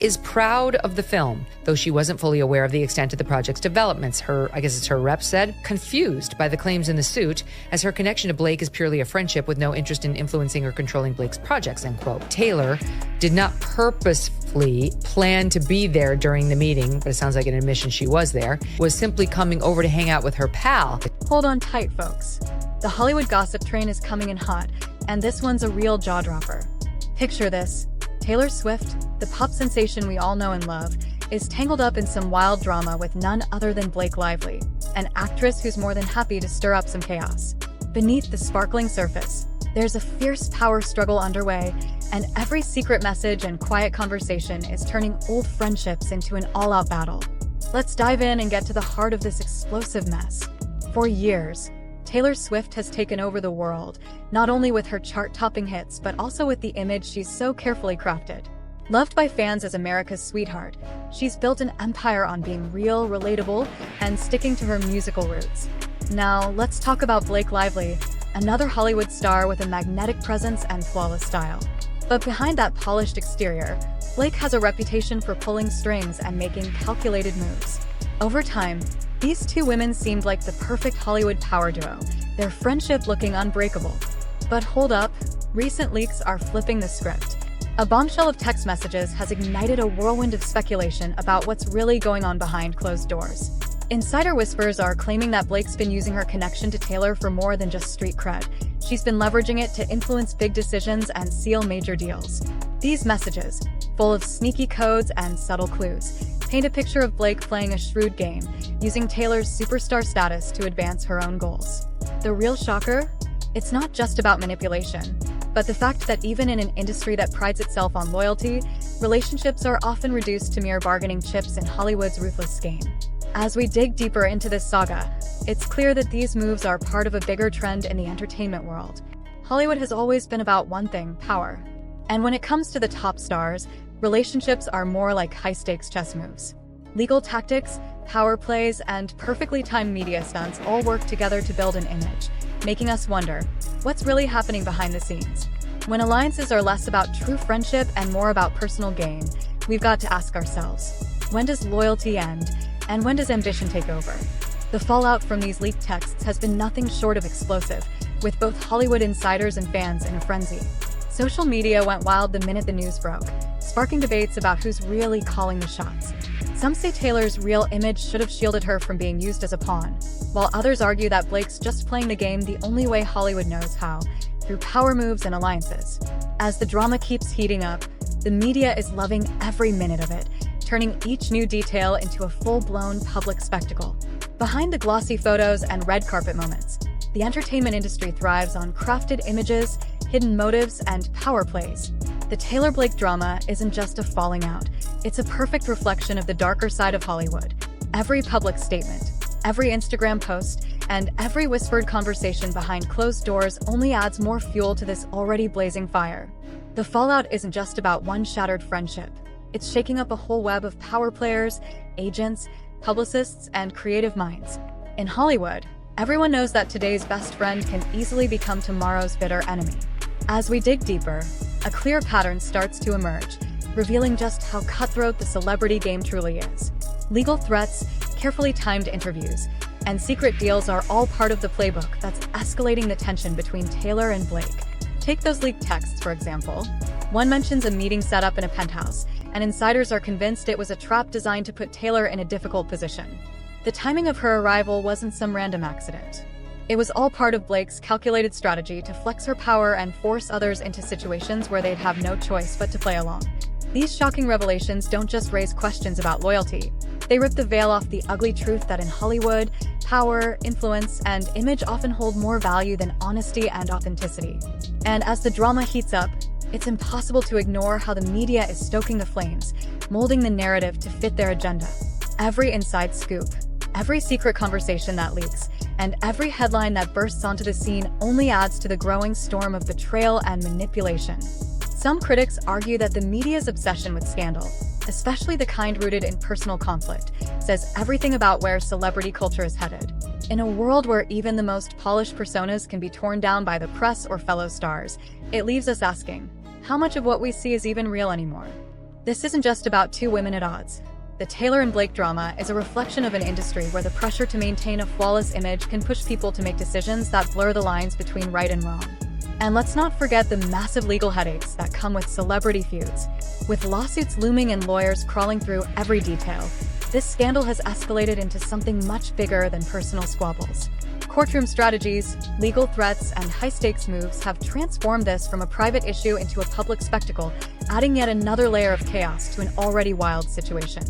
is proud of the film, though she wasn't fully aware of the extent of the project's developments. Her rep said, confused by the claims in the suit, as her connection to Blake is purely a friendship with no interest in influencing or controlling Blake's projects, end quote. Taylor did not purposefully plan to be there during the meeting, but it sounds like an admission she was there, was simply coming over to hang out with her pal. Hold on tight, folks. The Hollywood gossip train is coming in hot, and this one's a real jaw-dropper. Picture this. Taylor Swift, the pop sensation we all know and love, is tangled up in some wild drama with none other than Blake Lively, an actress who's more than happy to stir up some chaos. Beneath the sparkling surface, there's a fierce power struggle underway, and every secret message and quiet conversation is turning old friendships into an all-out battle. Let's dive in and get to the heart of this explosive mess. For years, Taylor Swift has taken over the world, not only with her chart-topping hits, but also with the image she's so carefully crafted. Loved by fans as America's sweetheart, she's built an empire on being real, relatable, and sticking to her musical roots. Now, let's talk about Blake Lively, another Hollywood star with a magnetic presence and flawless style. But behind that polished exterior, Blake has a reputation for pulling strings and making calculated moves. Over time, these two women seemed like the perfect Hollywood power duo, their friendship looking unbreakable. But hold up, recent leaks are flipping the script. A bombshell of text messages has ignited a whirlwind of speculation about what's really going on behind closed doors. Insider whispers are claiming that Blake's been using her connection to Taylor for more than just street cred. She's been leveraging it to influence big decisions and seal major deals. These messages, full of sneaky codes and subtle clues, paint a picture of Blake playing a shrewd game, using Taylor's superstar status to advance her own goals. The real shocker? It's not just about manipulation, but the fact that even in an industry that prides itself on loyalty, relationships are often reduced to mere bargaining chips in Hollywood's ruthless game. As we dig deeper into this saga, it's clear that these moves are part of a bigger trend in the entertainment world. Hollywood has always been about one thing: power. And when it comes to the top stars, relationships are more like high-stakes chess moves. Legal tactics, power plays, and perfectly timed media stunts all work together to build an image, making us wonder, what's really happening behind the scenes? When alliances are less about true friendship and more about personal gain, we've got to ask ourselves, when does loyalty end, and when does ambition take over? The fallout from these leaked texts has been nothing short of explosive, with both Hollywood insiders and fans in a frenzy. Social media went wild the minute the news broke, sparking debates about who's really calling the shots. Some say Taylor's real image should have shielded her from being used as a pawn, while others argue that Blake's just playing the game the only way Hollywood knows how, through power moves and alliances. As the drama keeps heating up, the media is loving every minute of it, turning each new detail into a full-blown public spectacle. Behind the glossy photos and red carpet moments, the entertainment industry thrives on crafted images, hidden motives, and power plays. The Taylor-Blake drama isn't just a falling out, it's a perfect reflection of the darker side of Hollywood. Every public statement, every Instagram post, and every whispered conversation behind closed doors only adds more fuel to this already blazing fire. The fallout isn't just about one shattered friendship. It's shaking up a whole web of power players, agents, publicists, and creative minds. In Hollywood, everyone knows that today's best friend can easily become tomorrow's bitter enemy. As we dig deeper, a clear pattern starts to emerge, revealing just how cutthroat the celebrity game truly is. Legal threats, carefully timed interviews, and secret deals are all part of the playbook that's escalating the tension between Taylor and Blake. Take those leaked texts, for example. One mentions a meeting set up in a penthouse, and insiders are convinced it was a trap designed to put Taylor in a difficult position. The timing of her arrival wasn't some random accident. It was all part of Blake's calculated strategy to flex her power and force others into situations where they'd have no choice but to play along. These shocking revelations don't just raise questions about loyalty. They rip the veil off the ugly truth that in Hollywood, power, influence, and image often hold more value than honesty and authenticity. And as the drama heats up, it's impossible to ignore how the media is stoking the flames, molding the narrative to fit their agenda. Every inside scoop, every secret conversation that leaks, and every headline that bursts onto the scene only adds to the growing storm of betrayal and manipulation. Some critics argue that the media's obsession with scandal, especially the kind rooted in personal conflict, says everything about where celebrity culture is headed. In a world where even the most polished personas can be torn down by the press or fellow stars, it leaves us asking, how much of what we see is even real anymore? This isn't just about two women at odds. The Taylor and Blake drama is a reflection of an industry where the pressure to maintain a flawless image can push people to make decisions that blur the lines between right and wrong. And let's not forget the massive legal headaches that come with celebrity feuds. With lawsuits looming and lawyers crawling through every detail, this scandal has escalated into something much bigger than personal squabbles. Courtroom strategies, legal threats, and high-stakes moves have transformed this from a private issue into a public spectacle, adding yet another layer of chaos to an already wild situation.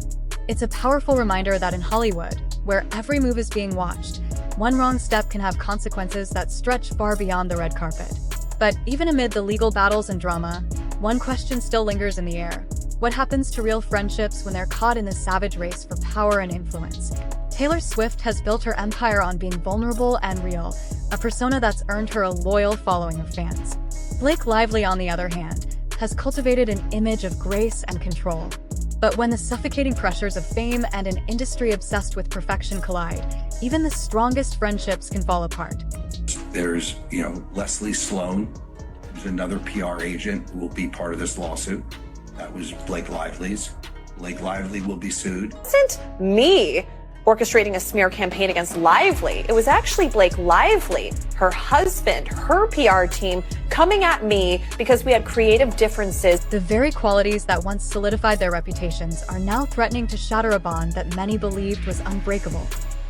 It's a powerful reminder that in Hollywood, where every move is being watched, one wrong step can have consequences that stretch far beyond the red carpet. But even amid the legal battles and drama, one question still lingers in the air. What happens to real friendships when they're caught in the savage race for power and influence? Taylor Swift has built her empire on being vulnerable and real, a persona that's earned her a loyal following of fans. Blake Lively, on the other hand, has cultivated an image of grace and control. But when the suffocating pressures of fame and an industry obsessed with perfection collide, even the strongest friendships can fall apart. There's, Leslie Sloan, who's another PR agent who will be part of this lawsuit. That was Blake Lively's. Blake Lively will be sued. It wasn't me orchestrating a smear campaign against Lively. It was actually Blake Lively, her husband, her PR team, coming at me because we had creative differences. The very qualities that once solidified their reputations are now threatening to shatter a bond that many believed was unbreakable.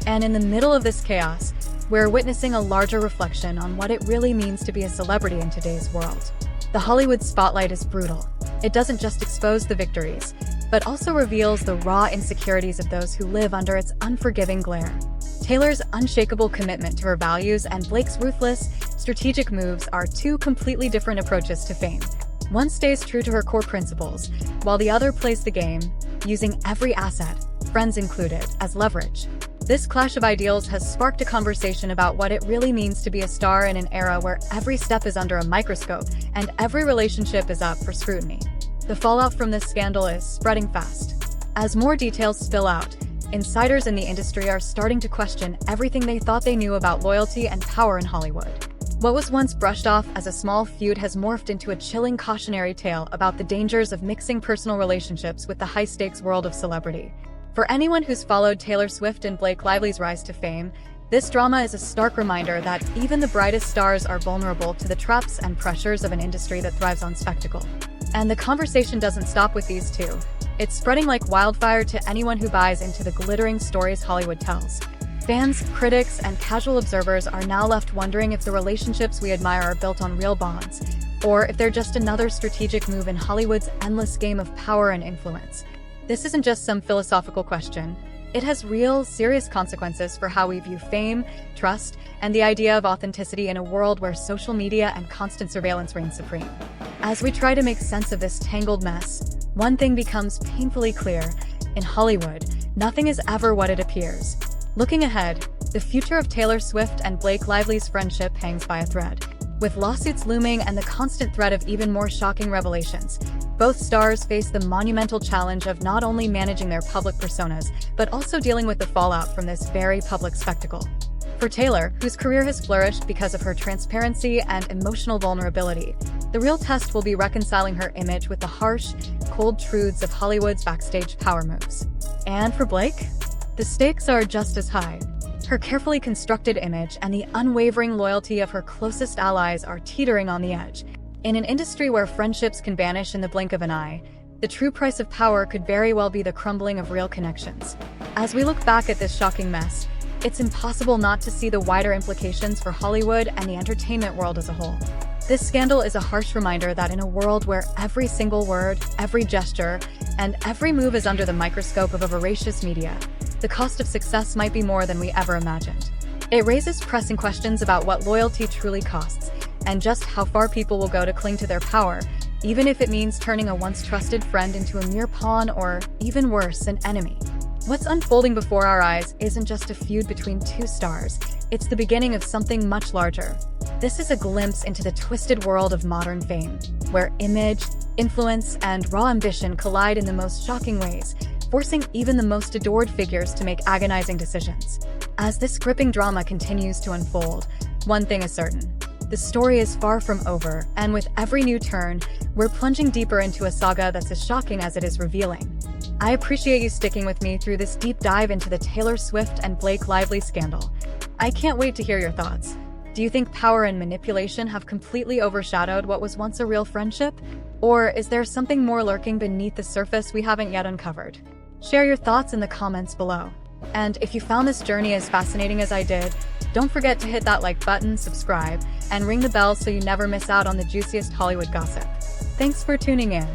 And in the middle of this chaos, we're witnessing a larger reflection on what it really means to be a celebrity in today's world. The Hollywood spotlight is brutal. It doesn't just expose the victories, but also reveals the raw insecurities of those who live under its unforgiving glare. Taylor's unshakable commitment to her values and Blake's ruthless, strategic moves are two completely different approaches to fame. One stays true to her core principles, while the other plays the game, using every asset, friends included, as leverage. This clash of ideals has sparked a conversation about what it really means to be a star in an era where every step is under a microscope and every relationship is up for scrutiny. The fallout from this scandal is spreading fast. As more details spill out, insiders in the industry are starting to question everything they thought they knew about loyalty and power in Hollywood. What was once brushed off as a small feud has morphed into a chilling cautionary tale about the dangers of mixing personal relationships with the high-stakes world of celebrity. For anyone who's followed Taylor Swift and Blake Lively's rise to fame, this drama is a stark reminder that even the brightest stars are vulnerable to the traps and pressures of an industry that thrives on spectacle. And the conversation doesn't stop with these two. It's spreading like wildfire to anyone who buys into the glittering stories Hollywood tells. Fans, critics, and casual observers are now left wondering if the relationships we admire are built on real bonds, or if they're just another strategic move in Hollywood's endless game of power and influence. This isn't just some philosophical question. It has real, serious consequences for how we view fame, trust, and the idea of authenticity in a world where social media and constant surveillance reign supreme. As we try to make sense of this tangled mess, one thing becomes painfully clear. In Hollywood, nothing is ever what it appears. Looking ahead, the future of Taylor Swift and Blake Lively's friendship hangs by a thread. With lawsuits looming and the constant threat of even more shocking revelations, both stars face the monumental challenge of not only managing their public personas, but also dealing with the fallout from this very public spectacle. For Taylor, whose career has flourished because of her transparency and emotional vulnerability, the real test will be reconciling her image with the harsh, cold truths of Hollywood's backstage power moves. And for Blake, the stakes are just as high. Her carefully constructed image and the unwavering loyalty of her closest allies are teetering on the edge. In an industry where friendships can vanish in the blink of an eye, the true price of power could very well be the crumbling of real connections. As we look back at this shocking mess, it's impossible not to see the wider implications for Hollywood and the entertainment world as a whole. This scandal is a harsh reminder that in a world where every single word, every gesture, and every move is under the microscope of a voracious media, the cost of success might be more than we ever imagined. It raises pressing questions about what loyalty truly costs, and just how far people will go to cling to their power, even if it means turning a once trusted friend into a mere pawn or, even worse, an enemy. What's unfolding before our eyes isn't just a feud between two stars, it's the beginning of something much larger. This is a glimpse into the twisted world of modern fame, where image, influence, and raw ambition collide in the most shocking ways, forcing even the most adored figures to make agonizing decisions. As this gripping drama continues to unfold, one thing is certain. the story is far from over, and with every new turn, we're plunging deeper into a saga that's as shocking as it is revealing. I appreciate you sticking with me through this deep dive into the Taylor Swift and Blake Lively scandal. I can't wait to hear your thoughts. Do you think power and manipulation have completely overshadowed what was once a real friendship? Or is there something more lurking beneath the surface we haven't yet uncovered? Share your thoughts in the comments below. And if you found this journey as fascinating as I did, don't forget to hit that like button, subscribe, and ring the bell so you never miss out on the juiciest Hollywood gossip. Thanks for tuning in.